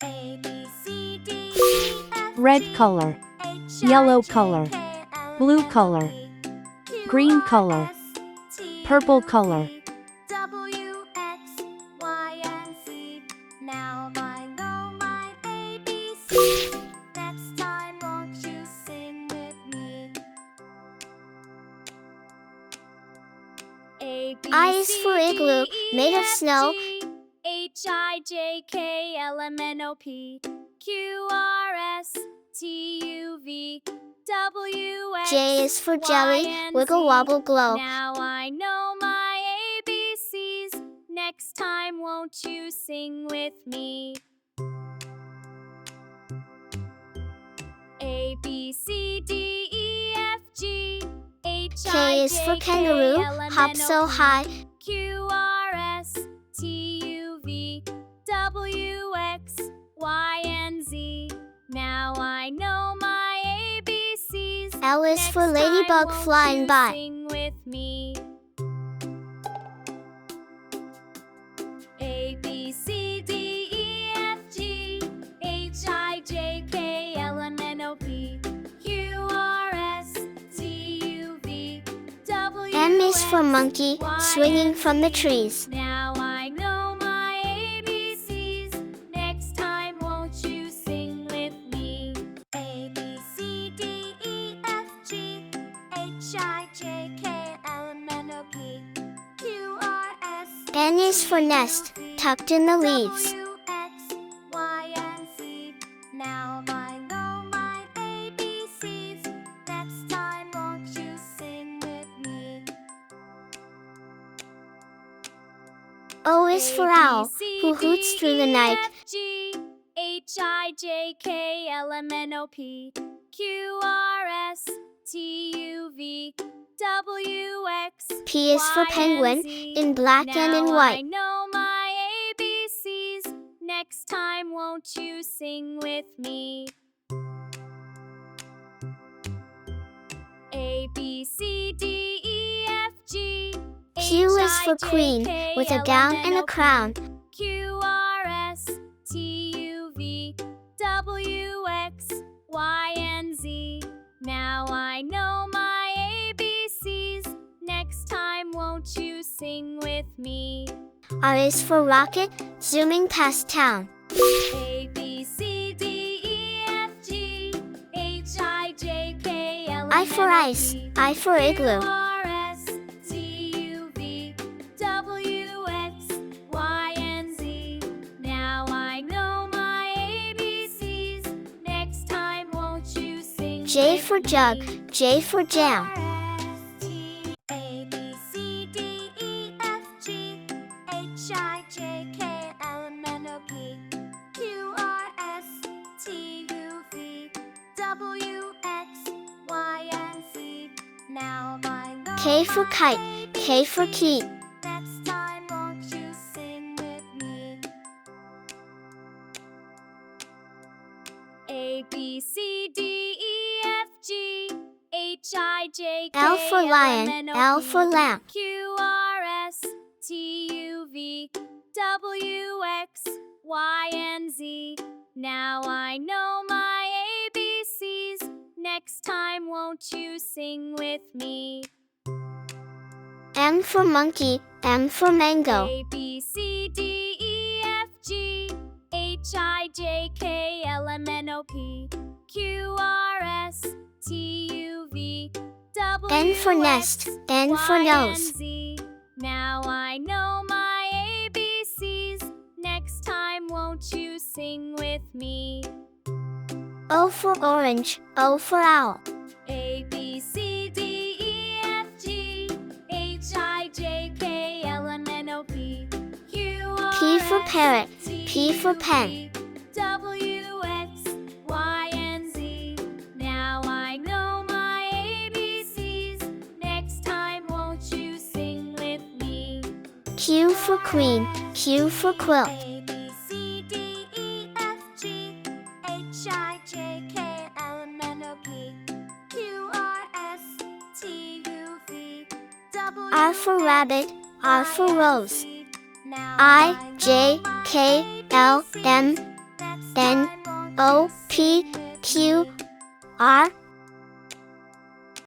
A, B, C, D, E, F, red G, color, H, yellow I, J, color, K, L, blue M, N, O, color, P, Q, green R, color, S, T, purple U, color. V, W, X, Y, and Z. Now I know my ABCs. Next time, won't you sing with me? A, B, I is for C, igloo, D, E, made of F, snow. G, H, I, J, K, L, M, N, O, P, Q, R, S, T, U, V, W, X, J is for Y, jelly, and wiggle Z. wobble glow. Now I know my ABCs. Next time, won't you sing with me? A, B, C, D, E, F, G, H, I, K is for J, K, kangaroo, L, M, hop N, so O, P, high. Q, R, S, T, U, V, W, X, Y, and Z. Now I know my ABCs. L is for Next ladybug time, won't flying you by. sing with me? A, B, C, D, E, F, G, H, I, J, K, L, M, N, O, P, Q, R, S, T, U, V, W, M is for X, monkey, Y, swinging and from the Z. trees. Now I know my ABCs. Next time, won't you sing with me? A, B, C, D, E, F, G, H, I, J, K, L, M, N, O, P, Q, R, S. N is for nest, tucked in the leaves. W, X, Y, and Z. Now I know my ABCs. Next time, won't you sing with me? O is for owl, who hoots through the night. G, H, I, J, K, L, M, N, O, P, Q, R, S, T, U, V, W, X, P is for Y, penguin, and Z. in black and in Now white. I know my ABCs. Next time, won't you sing with me? A, B, C, D, E, F, G, Q H, is for I, J, queen, K, with a L, gown M, and N, a O, P, crown. Q, R, S, T, U, V, W, X, Y, and Z. Now I know my ABCs. Next time, won't you sing with me? R is for rocket, zooming past town. A, B, C, D, E, F, G, H, I, J, K, L, M, I for N, O, ice, P, I for igloo. Q, R, S, T, U, V, W, X, Y, and Z. Now I know my ABCs. Next time, won't you sing J with for jug, me? J for jam. A, B, C, D, E, F, G, H, I, J, K, L, M, N, O, P, Q, R, S, T, U, V, W, X, Y, and Z. Now I know K for my kite, K for ABCs. key. Next time, won't you sing with me? A, B, C, D, E, F, G, H, I, J, K, L for L, M, lion, N, O, L P, for lamp. Q, R, S, T, U, V, W, X, Y, and Z. Now I know my ABCs. Next time, won't you sing with me? M for monkey, M for mango. A, B, C, D, E, F, G, H, I, J, K, L, M, N, O, P, Q, R, S, T, U, V, W, N for nest, N for Y, nose. and Z. Now I know my ABCs. Next time, won't you sing with me? O for orange, O for owl. A, B, C, D, E, F, G, H, I, J, K, L, M, N, O, P, Q, R, P for S, parrot, T, P for U, pen. V, W, X, Y, and Z. Now I know my ABCs. Next time, won't you sing with me? Q for queen, Q for quilt. A, B, C, D, E, F, G, H, I, J, K, L, M, N, O, P, Q, R, S, T, U, V, W, R for rabbit, R for Y, and rose. Z. Now I, J, K, L, M, Next O P Q R